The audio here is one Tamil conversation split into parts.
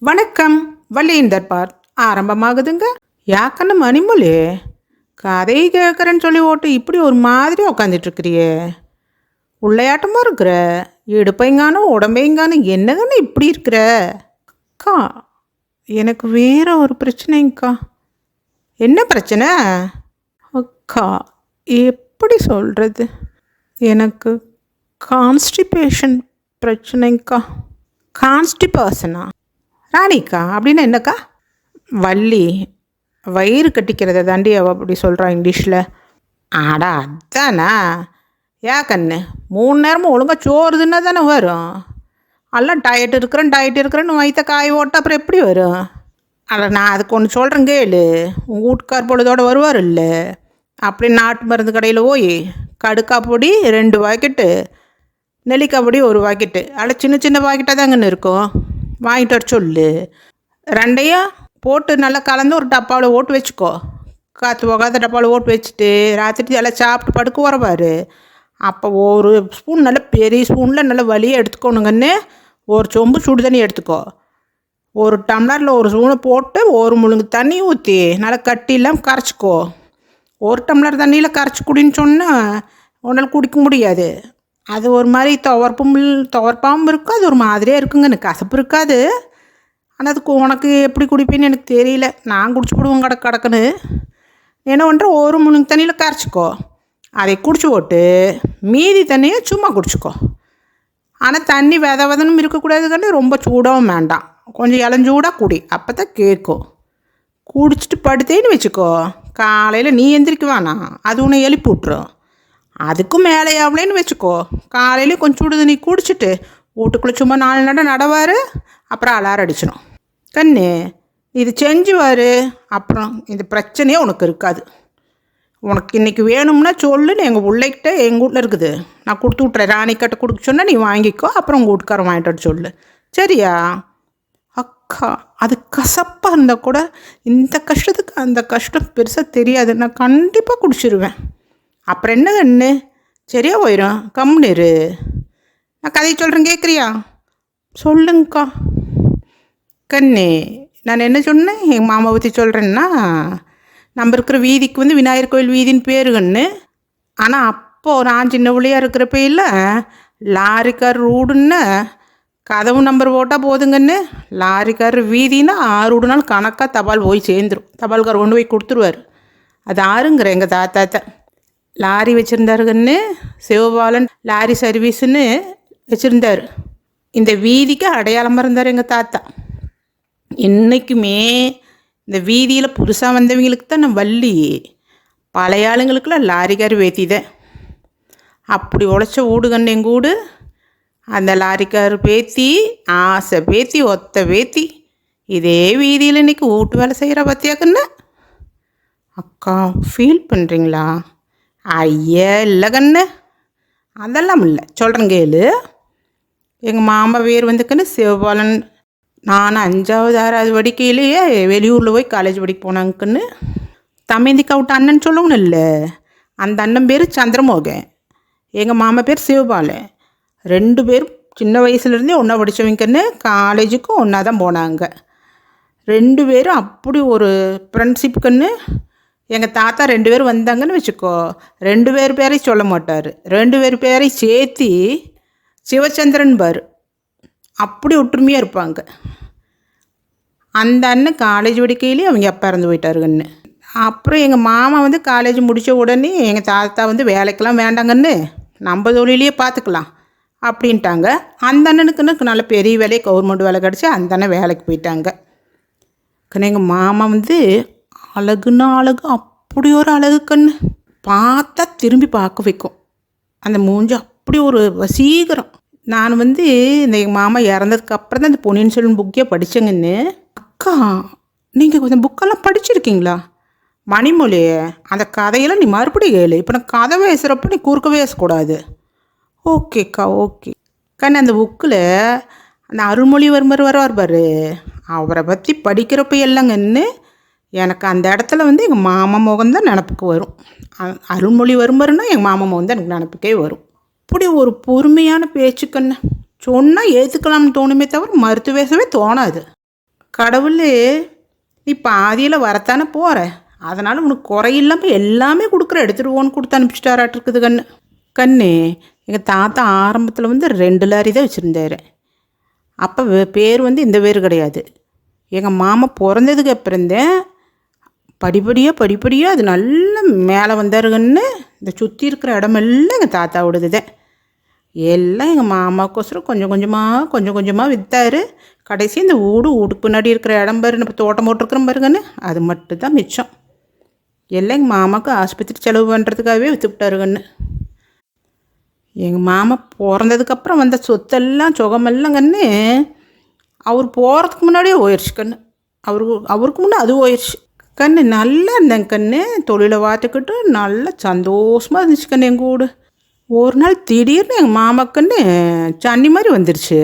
வணக்கம். வள்ளியின் தர்பார் ஆரம்பமாகுதுங்க. யாக்கன்னு மணிமொழி கதை கேட்குறேன்னு சொல்லி ஓட்டு இப்படி ஒரு மாதிரி உக்காந்துட்டு இருக்கிறியே, உள்ளையாட்டமா இருக்கிற, இடுப்பைங்கானும் உடம்பைங்கானும் என்னங்கன்னு இப்படி இருக்கிற? அக்கா, எனக்கு வேற ஒரு பிரச்சனைங்கக்கா. என்ன பிரச்சனை? அக்கா, எப்படி சொல்கிறது, எனக்கு கான்ஸ்டிபேஷன் பிரச்சனைங்கக்கா. கான்ஸ்டிபேஷனா? ராணிக்கா அப்படின்னா என்னக்கா? வள்ளி, வயிறு கட்டிக்கிறத தாண்டி அவள் அப்படி சொல்கிறா இங்கிலீஷில். ஆடா அதானா? ஏன் கண்ணு, 3 நேரமும் ஒழுங்காக சோறுதுன்னா தானே வரும். எல்லாம் டயட் இருக்கிறேன்னு வயிற்ற காய ஓட்ட அப்புறம் எப்படி வரும்? அட நான் அதுக்கு ஒன்று சொல்கிறேன் கேளு. உங்கள் வீட்டுக்கார் பொழுதோடு வருவார் இல்லை, அப்படி நாட்டு மருந்து கடையில் போய் கடுக்கா பொடி 2 பாக்கெட்டு, நெல்லிக்காய் பொடி 1 பாக்கெட்டு, அதில் சின்ன சின்ன பாக்கெட்டாக தாங்கன்னு இருக்கும், வாங்கிட்டு வர சொல்லு. 2ஐயும் போட்டு நல்லா கலந்து ஒரு டப்பாவில் ஓட்டு வச்சுக்கோ. காற்று போகாத டப்பாவில் ஓட்டு வச்சுட்டு ராத்திரி எல்லாம் சாப்பிட்டு படுக்க வரப்பாரு. அப்போ ஒரு ஸ்பூன் நல்லா பெரிய ஸ்பூனில் நல்லா வலியாக எடுத்துக்கோணுங்கன்னு ஒரு சொம்பு சுடு தண்ணி எடுத்துக்கோ. ஒரு டம்ளரில் ஒரு ஸ்பூனை போட்டு ஒரு முழுங்கு தண்ணி ஊற்றி நல்லா கட்டிலாம் கரைச்சிக்கோ. ஒரு டம்ளர் தண்ணியில் கரைச்சி குடின்னு சொன்னால் உன்னால் குடிக்க முடியாது. அது ஒரு மாதிரி துவர்ப்பாகவும் இருக்கும், அது ஒரு மாதிரியாக இருக்குங்க, எனக்கு கசப்பு இருக்காது. ஆனால் அதுக்கு உனக்கு எப்படி குடிப்பேன்னு எனக்கு தெரியல. நான் குடிச்சு போடுவோம் கடக்குன்னு. என்ன பண்ணுற, ஒரு முழுங்கு தண்ணியில் கரைச்சிக்கோ, அதை குடிச்சு போட்டு மீதி தண்ணியை சும்மா குடிச்சிக்கோ. ஆனால் தண்ணி வெதனும் இருக்கக்கூடாதுன்னு ரொம்ப சூடாகவும் வேண்டாம், கொஞ்சம் இளஞ்சூடாக குடி, அப்போ தான் கேட்கும். குடிச்சிட்டு படுத்தேன்னு வச்சுக்கோ, காலையில் நீ எந்திரிக்க வேணாம், அது உன்னை எழுப்பி விட்ரும். அதுக்கும் மேலே எவ்வளோன்னு வச்சுக்கோ, காலையில் கொஞ்சம் சுடு தண்ணி குடிச்சிட்டு வீட்டுக்குள்ளே சும்மா 4 நடவார், அப்புறம் அலாரம் அடிச்சிடும். கண்ணு, இது செஞ்சுவார், அப்புறம் இந்த பிரச்சனையே உனக்கு இருக்காது. உனக்கு இன்றைக்கி வேணும்னா சொல்லுன்னு எங்கள் பிள்ளைகிட்ட எங்கள் வீட்டில் இருக்குது, நான் கொடுத்து விட்றேன். ராணிக்கிட்ட கொடுக்க சொன்னால் நீ வாங்கிக்கோ, அப்புறம் உங்கள் வீட்டுக்காரன் வாங்கிட்டு வர சொல்லு, சரியா? அக்கா, அது கசப்பாக இருந்தால் கூட இந்த கஷ்டத்துக்கு அந்த கஷ்டம் பெருசாக தெரியாது, நான் கண்டிப்பாக குடிச்சிருவேன். அப்புறம் என்ன கண்ணு, சரியா போயிடும், கம்முன்னு இரு. நான் கதையை சொல்கிறேன், கேட்குறியா? சொல்லுங்கக்கா. கண்ணு, நான் என்ன சொன்னேன், எங்கள் மாமா பற்றி சொல்கிறேன்னா, நம்ம இருக்கிற வீதிக்கு வந்து விநாயகர் கோயில் வீதின்னு பேரு கண்ணு. ஆனால் அப்போது நான் சின்ன பிள்ளையாக இருக்கிறப்ப இல்லை, லாரிக்கார் ரூடுன்னு கதவு நம்பர் போட்டால் போதுங்கன்னு, லாரிக்கார் வீதின்னா 6 வீடுனாலும் கணக்காக தபால் போய் சேர்ந்துடும். தபால்கார் கொண்டு போய் கொடுத்துருவார். அது ஆறுங்கிற எங்கள் தாத்தாத்த லாரி வச்சுருந்தாருங்கன்னு, சிவபாலன் லாரி சர்வீஸுன்னு வச்சுருந்தார். இந்த வீதிக்கு அடையாளமாக இருந்தார் எங்கள் தாத்தா. இன்றைக்குமே இந்த வீதியில் புதுசாக வந்தவங்களுக்கு தான் நான் வள்ளி, பழைய ஆளுங்களுக்கெல்லாம் லாரிக்கார் பேத்திதான். அப்படி உழைச்ச வீடுகண்ணு எங்கள் வீடு. அந்த லாரிக்கார் பேத்தி, ஆசை பேத்தி, ஒத்த பேத்தி, இதே வீதியில் இன்றைக்கி வீட்டு வேலை செய்கிற பற்றியாக்கண்ணு. அக்கா, ஃபீல் பண்ணுறீங்களா? ஐயா இல்லை கண்ணு, அதெல்லாம் இல்லை, சொல்கிறேன் கேளு. எங்கள் மாமா பேர் வந்துக்கன்னு சிவபாலன். நான் 5வது 6வது படிக்கையிலேயே வெளியூரில் போய் காலேஜ் படிக்க போனாங்கன்னு. தமேந்திக்கா விட்ட அண்ணன் சொல்லவும் இல்லை, அந்த அண்ணன் பேர் சந்திரமோகன், எங்கள் மாமா பேர் சிவபாலன். 2 பேரும் சின்ன வயசுலேருந்தே ஒன்றா படித்தவங்கன்னு, காலேஜுக்கும் ஒன்றா தான் போனாங்க. 2 பேரும் அப்படி ஒரு ஃப்ரெண்ட்ஷிப்புக்குன்னு. எங்கள் தாத்தா 2 பேர் வந்தாங்கன்னு வச்சுக்கோ, 2 பேர் பேரையும் சொல்ல மாட்டார், 2 பேர் பேரையும் சேர்த்தி சிவச்சந்திரன் பாரு, அப்படி ஒற்றுமையாக இருப்பாங்க. அந்த அண்ணன் காலேஜ் படிக்கையிலேயே அவங்க அப்பா இறந்து போயிட்டாருங்கன்னு. அப்புறம் எங்கள் மாமா வந்து காலேஜ் முடித்த உடனே எங்கள் தாத்தா வந்து வேலைக்கெல்லாம் வேண்டாங்கன்னு, நம்ம தொழிலையே பார்த்துக்கலாம் அப்படின்ட்டாங்க. அந்த அண்ணனுக்குன்னு நல்ல பெரிய வேலையை கவர்மெண்ட் வேலை கிடச்சி அந்த அண்ணன் வேலைக்கு போயிட்டாங்க. எங்கள் மாமா வந்து அழகுன்னா அழகு, அப்படி ஒரு அழகு கண்ணு, பார்த்தா திரும்பி பார்க்க வைக்கும். அந்த மூஞ்சி அப்படி ஒரு வசீகரம். நான் வந்து இந்த எங்கள் மாமா இறந்ததுக்கு அப்புறம் தான் இந்த பொன்னியின் செல்வன் புக்கே படித்தேங்கன்னு. அக்கா, நீங்கள் கொஞ்சம் புக்கெல்லாம் படிச்சிருக்கீங்களா? மணிமொழி, அந்த கதையெல்லாம் நீ மறுபடியும் கேளு. இப்போ நான் கதை பேசுகிறப்ப நீ குறுக்க பேசக்கூடாது. ஓகேக்கா, ஓகே கண்ணு. அந்த புக்கில் அந்த அருள்மொழிவர்மர் வருவார் பாரு, அவரை பற்றி படிக்கிறப்ப இல்லைங்கன்னு எனக்கு அந்த இடத்துல வந்து எங்கள் மாமா முகம் தான் நினப்புக்கு வரும். அருள்மொழிவர்மர்னால் எங்கள் மாமா முகம் தான் எனக்கு நினப்புக்கே வரும். அப்படி ஒரு பொறுமையான பேச்சுக்கண்ணு, சொன்னால் ஏற்றுக்கலாம்னு தோணுமே தவிர மறுத்து பேசவே தோணாது. கடவுளே, நீ பாதியில் வரத்தானே போகிற, அதனால் உனக்கு குறையில்லாமல் எல்லாமே கொடுக்குற, எடுத்துகிட்டு கொடுத்து அனுப்பிச்சிட்டாராட்டிருக்குது கண்ணு. கண்ணு, எங்கள் தாத்தா ஆரம்பத்தில் 2 லாரி தான் வச்சுருந்தார். அப்போ பேர் இந்த பேர் கிடையாது. எங்கள் மாமா பிறந்ததுக்கு அப்புறந்தேன் படிப்படியாக அது நல்லா மேலே வந்தாருங்கன்னு. இந்த சுற்றி இருக்கிற இடமெல்லாம் எங்கள் தாத்தாவோடது தான். எல்லாம் எங்கள் மாமாவுக்கோசரம் கொஞ்சம் கொஞ்சமாக விற்றாரு. கடைசி இந்த வீட்டுக்கு பின்னாடி இருக்கிற இடம் பாரு, இப்போ தோட்டம் போட்டிருக்கிறோம் பாருங்கன்னு, அது மட்டும்தான் மிச்சம். எல்லாம் எங்கள் மாமாவுக்கு ஆஸ்பத்திரி செலவு பண்ணுறதுக்காகவே விற்றுவிட்டாருங்கன்னு. எங்கள் மாமா பிறந்ததுக்கப்புறம் வந்த சொத்தெல்லாம் சுகமெல்லாம் கண்ணு அவர் போகிறதுக்கு முன்னாடியே போயிடுச்சு கண்ணு. அவருக்கு முன்னே அது போயிடுச்சு கண்ணு. நல்லா இருந்தேங்க கண்ணு, தொழிலை பார்த்துக்கிட்டு நல்லா சந்தோஷமாக இருந்துச்சு கண்ணு எங்கள் வீடு. ஒரு நாள் திடீர்னு எங்கள் மாமாக்கண்ணு சன்னி மாதிரி வந்துடுச்சு.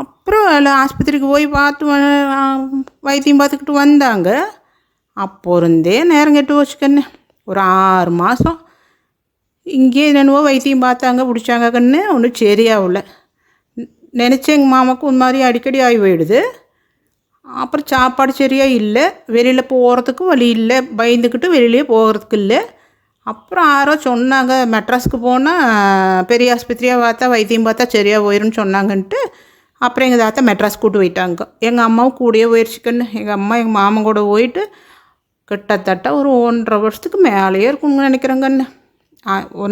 அப்புறம் எல்லாம் ஆஸ்பத்திரிக்கு போய் பார்த்து வைத்தியம் பார்த்துக்கிட்டு வந்தாங்க. அப்போ இருந்தே நேரம் கெட்டு போச்சு கண்ணு. ஒரு 6 மாதம் இங்கே என்னென்னவோ வைத்தியம் பார்த்தாங்க, பிடிச்சாங்க கண்ணு, ஒன்றும் சரியாகல. நினச்சேன் எங்கள் மாமாவுக்கு ஒரு மாதிரி அடிக்கடி ஆகி போயிடுது. அப்புறம் சாப்பாடு சரியாக இல்லை, வெளியில் போகிறதுக்கு வழி இல்லை, பயந்துக்கிட்டு வெளியிலே போகிறதுக்கு இல்லை. அப்புறம் யாரோ சொன்னாங்க, மெட்ராஸுக்கு போனால் பெரிய ஆஸ்பத்திரியாக பார்த்தா வைத்தியம் பார்த்தா சரியாக போயிடும்னு சொன்னாங்கன்ட்டு. அப்புறம் எங்கள் தாத்தா மெட்ராஸ் கூட்டு போயிட்டாங்க. எங்கள் அம்மாவும் கூடயே போயிடுச்சுக்கன்னு. எங்கள் அம்மா எங்கள் மாமன் கூட போயிட்டு கிட்டத்தட்ட ஒரு 1.5 வருஷத்துக்கு மேலேயே இருக்குன்னு நினைக்கிறேங்கன்னு.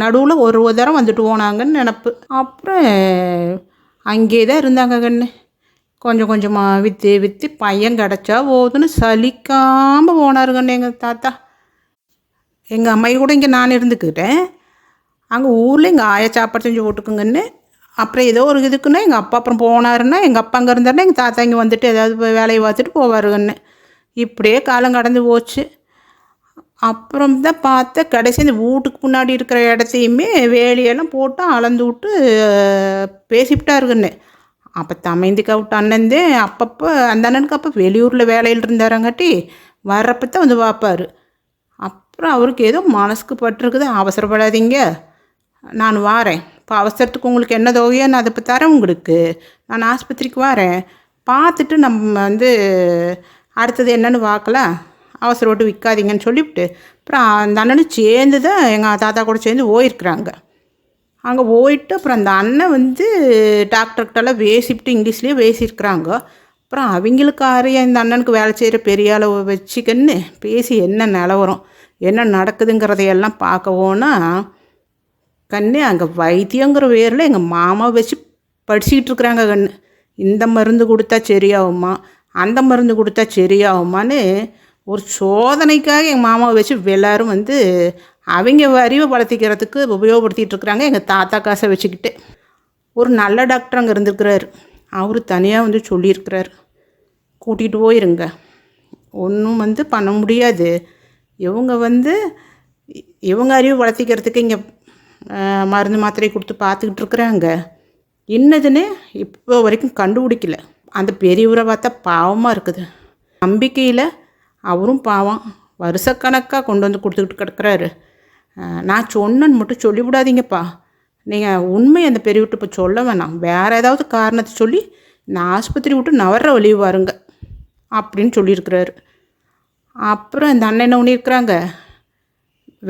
நடுவில் ஒரு தரம் வந்துட்டு போனாங்கன்னு நினப்பு. அப்புறம் அங்கேயே தான் இருந்தாங்க கண்ணு. கொஞ்சமாக விற்று பையன் கிடச்சா போதுன்னு சலிக்காமல் போனாருங்கண்ணு எங்கள் தாத்தா. எங்கள் அம்மையை கூட இங்கே நான் இருந்துக்கிட்டேன். அங்கே ஊரில் எங்கள் ஆயா சாப்பாடு செஞ்சு போட்டுக்குங்கன்னு. அப்புறம் ஏதோ ஒரு இதுக்குன்னா எங்கள் அப்பா அப்புறம் போனாருன்னா, எங்கள் அப்பா அங்கே இருந்தாருன்னா எங்கள் தாத்தா இங்கே வந்துட்டு ஏதாவது வேலையை பார்த்துட்டு போவாருங்கன்னு. இப்படியே காலம் கடந்து போச்சு. அப்புறம் தான் பார்த்தா கடைசி இந்த வீட்டுக்கு முன்னாடி இருக்கிற இடத்தையுமே வேலையெல்லாம் போட்டு அளந்து விட்டு பேசிவிட்டாருங்கன்னு. அப்போ தமைந்துக்க விட்டு அண்ணந்தே அப்பப்போ அந்த அண்ணனுக்கு அப்போ வெளியூரில் வேலையில் இருந்தாரங்காட்டி வர்றப்ப தான் பார்ப்பார். அப்புறம் அவருக்கு ஏதோ மனசுக்கு பட்டிருக்குது, அவசரப்படாதீங்க, நான் வாரேன், இப்போ அவசரத்துக்கு உங்களுக்கு என்ன தொகையோ நான் அதை இப்போ தரேன் உங்களுக்கு, நான் ஆஸ்பத்திரிக்கு வரேன், பார்த்துட்டு நம்ம அடுத்தது என்னென்னு பார்க்கலாம், அவசரப்பட்டு விற்காதீங்கன்னு சொல்லிவிட்டு அப்புறம் அந்த அண்ணனும் சேர்ந்து தான் எங்கள் தாத்தா கூட சேர்ந்து போயிருக்கிறாங்க. அங்கே போயிட்டு அப்புறம் அந்த அண்ணன் டாக்டர்கிட்டலாம் பேசிவிட்டு இங்கிலீஷ்லேயே பேசியிருக்கிறாங்க. அப்புறம் அவங்களுக்கு ஆரையா இந்த அண்ணனுக்கு வேலை செய்கிற பெரிய அளவு வச்சுக்கன்னு பேசி என்ன நிலவரம் என்ன நடக்குதுங்கிறதையெல்லாம் பார்க்கவோன்னா கண்ணு, அங்கே வைத்தியங்கிற பேரில் எங்கள் மாமா வச்சு படிச்சுக்கிட்டு இருக்கிறாங்க கண்ணு. இந்த மருந்து கொடுத்தா சரியாகுமா, அந்த மருந்து கொடுத்தா சரியாகுமான்னு ஒரு சோதனைக்காக எங்கள் மாமாவை வச்சு எல்லோரும் அவங்க அறிவை வளர்த்திக்கிறதுக்கு உபயோகப்படுத்திகிட்டு இருக்கிறாங்க. எங்கள் தாத்தா காசை வச்சுக்கிட்டு ஒரு நல்ல டாக்டர் அங்கே இருந்துருக்கிறார். அவர் தனியாக சொல்லியிருக்கிறார், கூட்டிகிட்டு போயிருங்க, ஒன்றும் பண்ண முடியாது, இவங்க இவங்க அறிவு வளர்த்திக்கிறதுக்கு இங்கே மருந்து மாத்திரை கொடுத்து பார்த்துக்கிட்டு இருக்கிறாங்க, என்னதுன்னு இப்போ வரைக்கும் கண்டுபிடிக்கல. அந்த பெரியவரை பார்த்தா பாவமாக இருக்குது. நம்பிக்கையில் அவரும் பாவம் வருஷக்கணக்காக கொண்டு கொடுத்துக்கிட்டு கிடக்கிறாரு. நான் சொன்னேன்னு மட்டும் சொல்லிவிடாதீங்கப்பா, நீங்கள் உண்மை அந்த பெரியவிட்டு இப்போ சொல்ல வேணாம், வேறு ஏதாவது காரணத்தை சொல்லி நான் ஆஸ்பத்திரி விட்டு நவர்ற வழி வாருங்க அப்படின்னு சொல்லியிருக்கிறாரு. அப்புறம் இந்த அண்ணன் என்ன பண்ணியிருக்கிறாங்க,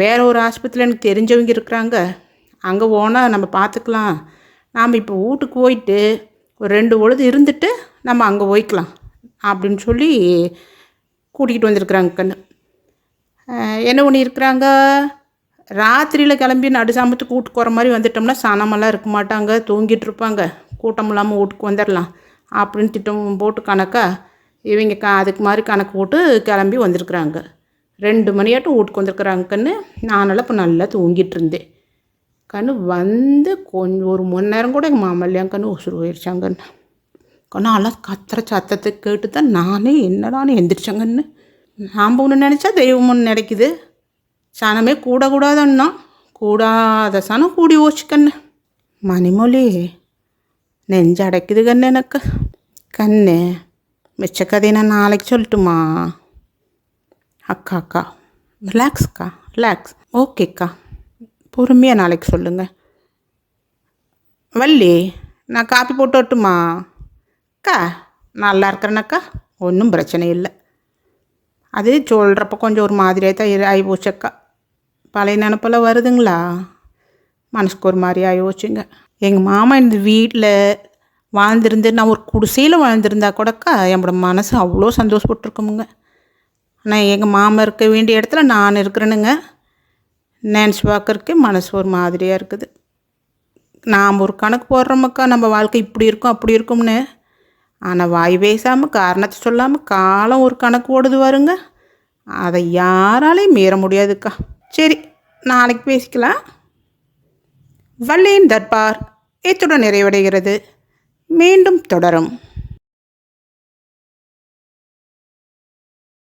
வேறு ஒரு ஆஸ்பத்திரியில் எனக்கு தெரிஞ்சவங்க இருக்கிறாங்க, அங்கே போனால் நம்ம பார்த்துக்கலாம், நாம் இப்போ வீட்டுக்கு போயிட்டு ஒரு 2 பொழுது இருந்துட்டு நம்ம அங்கே போய்க்கலாம் அப்படின்னு சொல்லி கூட்டிகிட்டு வந்திருக்கிறாங்க கண்ணு. என்ன பண்ணியிருக்கிறாங்க, ராத்திரியில் கிளம்பி நடுசாமத்துக்கு வீட்டுக்கு போகிற மாதிரி வந்துட்டோம்னா சனமெல்லாம் இருக்க மாட்டாங்க, தூங்கிட்டு இருப்பாங்க, கூட்டம் இல்லாமல் வீட்டுக்கு வந்துடலாம் அப்படின்னு திட்டம் போட்டு கணக்காக இவங்க அதுக்கு மாதிரி கணக்கு போட்டு கிளம்பி வந்திருக்குறாங்க. 2 மணியாட்டும் வீட்டுக்கு வந்திருக்குறாங்க கண்ணு. நானெல்லாம் இப்போ நல்லா தூங்கிட்டு இருந்தேன் கண்ணு. கொஞ்சம் ஒரு 1 மணி நேரம் கூட எங்கள் மாமல்லையாங்க கண்ணு உசுறு போயிடுச்சாங்கன்னு கண்ணு. எல்லாம் கத்துற சத்தத்தை கேட்டு தான் நானே என்னடான்னு எந்திரிச்சாங்கன்னு. நாம் ஒன்று நினச்சா தெய்வம் ஒன்று நினைக்குது. சனமே கூடக்கூடாதுன்னா கூடாத சனம் கூடி போச்சு கண்ணு. மணிமொழி நெஞ்சு அடைக்குது கண்ணு எனக்கு. கண்ணு மிச்ச கதையை நான் நாளைக்கு சொல்லட்டுமா? அக்கா ரிலாக்ஸ்க்கா, ரிலாக்ஸ். ஓகேக்கா, பொறுமையாக நாளைக்கு சொல்லுங்கள். வள்ளி, நான் காப்பி போட்டு வரட்டுமா? அக்கா நல்லா இருக்கிறேனக்கா, ஒன்றும் பிரச்சனை இல்லை. அது சொல்கிறப்ப கொஞ்சம் ஒரு மாதிரியாக தான் ஆகி போச்சக்கா. பழைய நினப்பெல்லாம் வருதுங்களா, மனசுக்கு ஒரு மாதிரி ஆகி போச்சுங்க. எங்கள் மாமா இந்த வீட்டில் வாழ்ந்துருந்து நான் ஒரு குடிசையில் வாழ்ந்துருந்தா கூடக்கா என்னோட மனசு அவ்வளோ சந்தோஷப்பட்டுருக்குமுங்க. ஆனால் எங்கள் மாமா இருக்க வேண்டிய இடத்துல நான் இருக்கிறேனுங்க. நினச்சி பார்க்கறக்கே மனசு ஒரு மாதிரியாக இருக்குது. நாம் ஒரு கணக்கு போடுறோமக்கா, நம்ம வாழ்க்கை இப்படி இருக்கும் அப்படி இருக்கும்னு. ஆனால் வாய் பேசாமல் காரணத்தை சொல்லாமல் காலம் ஒரு கணக்கு ஓடுது வருங்க. அதை யாராலையும் மீற முடியாதுக்கா. சரி, நாளைக்கு பேசிக்கலாம். வள்ளியின் தர்பார் இத்துடன் நிறைவடைகிறது. மீண்டும் தொடரும்.